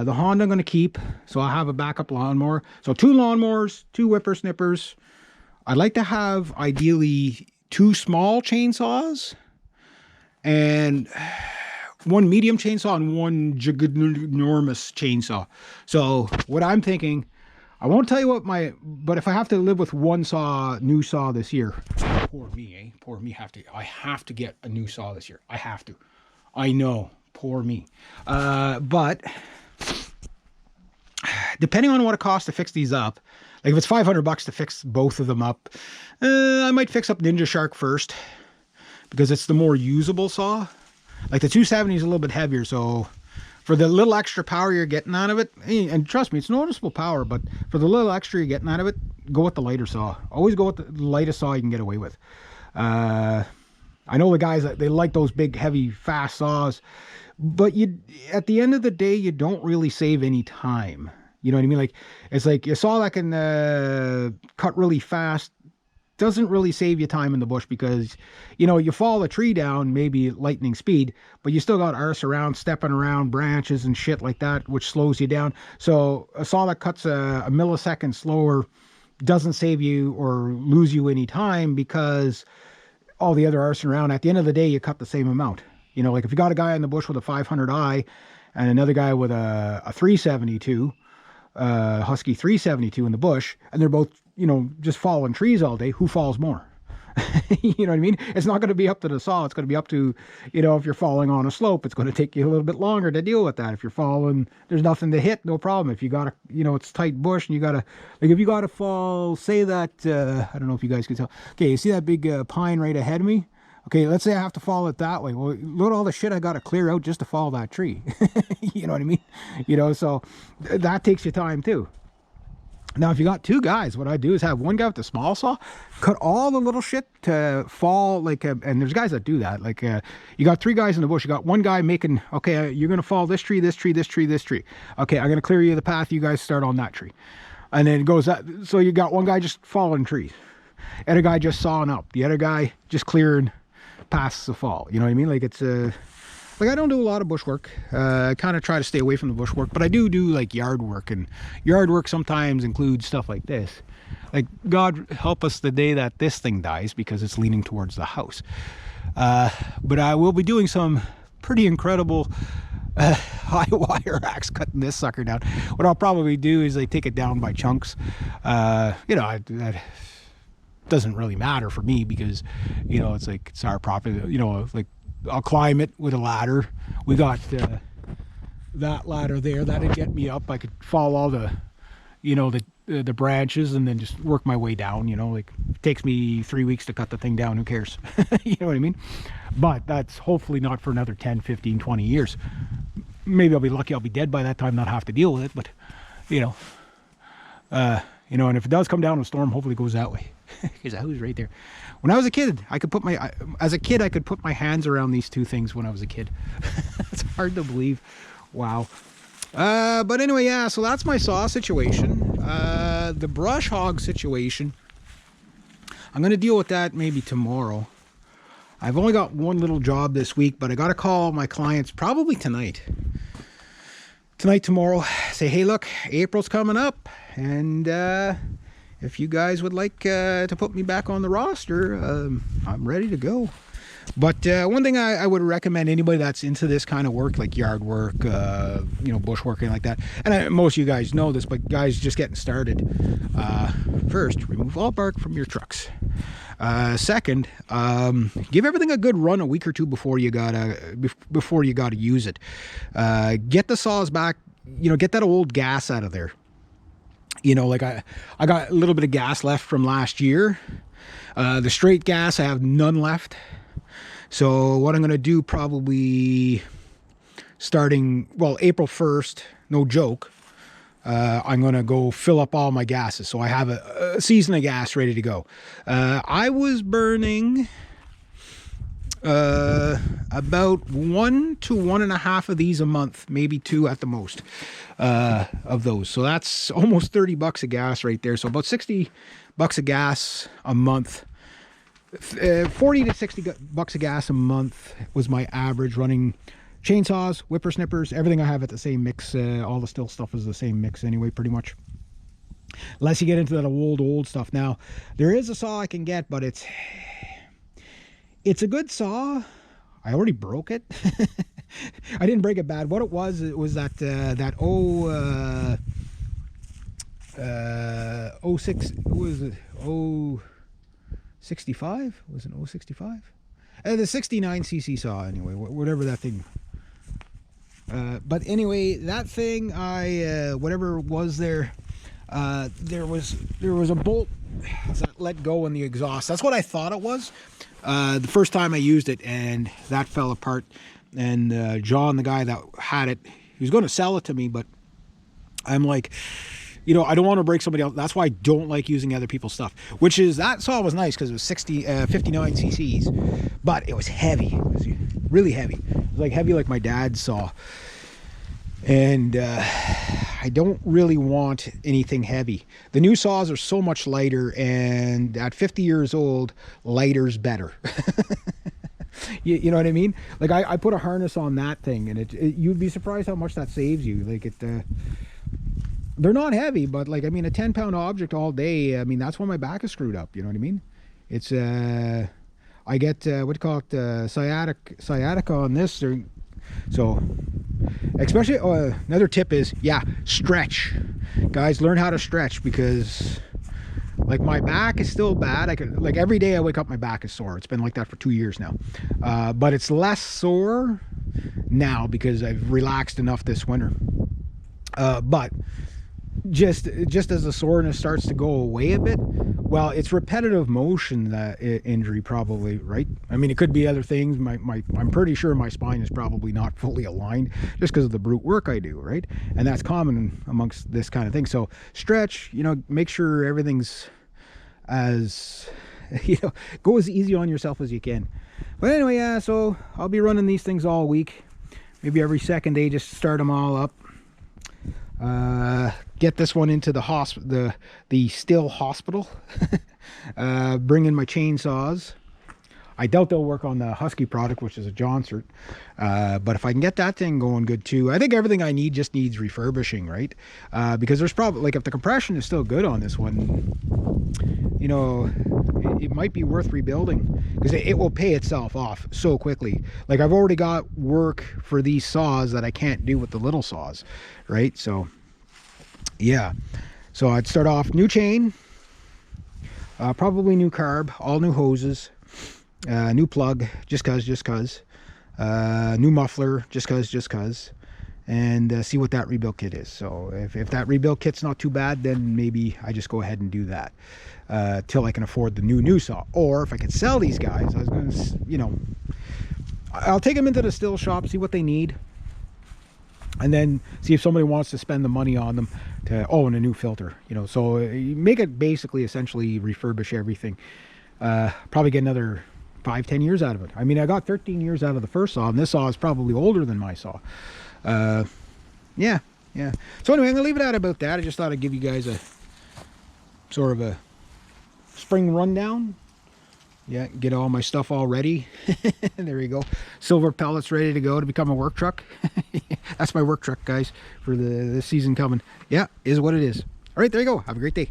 The Honda I'm going to keep, so I'll have a backup lawnmower. So 2 lawnmowers, 2 whippersnippers. I'd like to have ideally 2 small chainsaws and 1 medium chainsaw and 1 ginormous chainsaw. So what I'm thinking, I won't tell you what but if I have to live with 1 new saw this year, poor me, eh? Poor me, I have to get a new saw this year. I have to. I know, poor me. But depending on what it costs to fix these up, like if it's $500 to fix both of them up, I might fix up Ninja Shark first because it's the more usable saw. Like the 270 is a little bit heavier, so for the little extra power you're getting out of it, and trust me, it's noticeable power, but for the little extra you're getting out of it, go with the lighter saw. Always go with the lightest saw you can get away with. I know the guys, they like those big, heavy, fast saws, but at the end of the day, you don't really save any time. You know what I mean? Like, it's like a saw that can cut really fast doesn't really save you time in the bush because, you know, you fall a tree down, maybe lightning speed, but you still got arse around, stepping around branches and shit like that, which slows you down. So a saw that cuts a millisecond slower doesn't save you or lose you any time because all the other arson around, at the end of the day, you cut the same amount. You know, like if you got a guy in the bush with a 500i and another guy with a 372, Husky 372 in the bush, and they're both, you know, just falling trees all day, who falls more? You know what I mean? It's not going to be up to the saw. It's going to be up to, you know, if you're falling on a slope, it's going to take you a little bit longer to deal with that. If you're falling, there's nothing to hit, no problem. If you got to, you know, it's tight bush and you got to, like if you got to fall, say that, I don't know if you guys can tell. Okay, you see that big pine right ahead of me? Okay, let's say I have to follow it that way. Well, look at all the shit I got to clear out just to follow that tree. You know what I mean? You know, so that takes you time too. Now, if you got 2 guys, what I do is have one guy with the small saw, cut all the little shit to fall, like, and there's guys that do that. Like, you got 3 guys in the bush. You got one guy making, okay, you're going to fall this tree, this tree, this tree, this tree. Okay, I'm going to clear you the path. You guys start on that tree. And then it goes that. So you got one guy just falling trees. Other guy just sawing up. The other guy just clearing past the fall. You know what I mean? Like, it's like, I don't do a lot of bush work. I kind of try to stay away from the bush work, but I do like yard work, and yard work sometimes includes stuff like this. Like, God help us the day that this thing dies because it's leaning towards the house. But I will be doing some pretty incredible high wire axe cutting this sucker down. What I'll probably do is like take it down by chunks. You know, that doesn't really matter for me because, you know, it's like, it's our profit, you know, like, I'll climb it with a ladder. We got that ladder there. That'd get me up. I could follow all the, you know, the branches and then just work my way down. You know, like, it takes me 3 weeks to cut the thing down. Who cares? You know what I mean? But that's hopefully not for another 10, 15, 20 years. Maybe I'll be lucky. I'll be dead by that time, not have to deal with it. But, you know, and if it does come down in a storm, hopefully it goes that way. Because I was right there. When I was a kid, I could put my hands around these 2 things when I was a kid. It's hard to believe. Wow. But anyway, yeah, so that's my saw situation. The brush hog situation, I'm going to deal with that maybe tomorrow. I've only got one little job this week, but I got to call my clients probably tonight. Tomorrow, say, hey, look, April's coming up, and if you guys would like to put me back on the roster, I'm ready to go. But one thing I would recommend anybody that's into this kind of work, like yard work, you know, bushworking like that, and most of you guys know this, but guys just getting started, first, remove all bark from your trucks. Second, give everything a good run a week or 2 before you gotta use it. Get the saws back, you know, get that old gas out of there. You know, like I got a little bit of gas left from last year. The straight gas, I have none left. So what I'm going to do probably starting, well, April 1st, no joke, I'm going to go fill up all my gases. So I have a season of gas ready to go. I was burning about 1 to 1.5 of these a month, maybe 2 at the most, of those. So that's almost $30 of gas right there. So about $60 of gas a month. 40 to $60 of gas a month was my average, running chainsaws, whippersnippers, everything I have at the same mix. All the Stihl stuff is the same mix anyway, pretty much. Unless you get into that old stuff. Now, there is a saw I can get, but it's a good saw. I already broke it. I didn't break it bad. What it was that 06, what was it? 065? Was it 065? The 69cc saw, anyway, whatever that thing. But anyway, that thing, whatever was there, there was a bolt that let go in the exhaust. That's what I thought it was the first time I used it, and that fell apart. And John, the guy that had it, he was going to sell it to me, but I'm like, you know, I don't want to break somebody else. That's why I don't like using other people's stuff. Which is, that saw was nice because it was 59 cc's, but it was heavy. It was really heavy. It was like heavy like my dad's saw. And I don't really want anything heavy. The new saws are so much lighter, and at 50 years old, lighter's better. You know what I mean? Like I put a harness on that thing, and you'd be surprised how much that saves you. Like they're not heavy, but like, I mean, a 10-pound object all day, I mean, that's why my back is screwed up. You know what I mean? It's I get what do you call it, sciatica on this. So especially another tip is, yeah, stretch, guys. Learn how to stretch, because like my back is still bad. I could, like, every day I wake up my back is sore. It's been like that for 2 years now, but it's less sore now because I've relaxed enough this winter. But just as the soreness starts to go away a bit, well, it's repetitive motion, that injury probably, right? I mean, it could be other things. I'm pretty sure my spine is probably not fully aligned just because of the brute work I do, right? And that's common amongst this kind of thing. So stretch, you know, make sure everything's as, you know, go as easy on yourself as you can. But anyway, yeah, so I'll be running these things all week, maybe every second day, just start them all up. Get this one into the Stihl hospital. Bring in my chainsaws. I doubt they'll work on the Husky product, which is a Johnsert, but if I can get that thing going good too, I think everything I need just needs refurbishing, right? Because there's probably, like, if the compression is still good on this one, you know, it might be worth rebuilding, because it will pay itself off so quickly. Like, I've already got work for these saws that I can't do with the little saws, right? So yeah, so I'd start off new chain, probably new carb, all new hoses, new plug, just cause, new muffler, just cause, and see what that rebuild kit is. So if that rebuild kit's not too bad, then maybe I just go ahead and do that till I can afford the new saw. Or if I can sell these guys, I was gonna, you know, I'll take them into the Stihl shop, see what they need, and then see if somebody wants to spend the money on them to, and a new filter, you know. So you make it basically essentially refurbish everything. Probably get another 5-10 years out of it. I mean, I got 13 years out of the first saw, and this saw is probably older than my saw. Yeah. So anyway, I'm gonna leave it at about that. I just thought I'd give you guys a sort of a spring rundown. Yeah, get all my stuff all ready. There you go. Silver pellets ready to go to become a work truck. That's my work truck, guys, for this season coming. Yeah, is what it is. All right, there you go. Have a great day.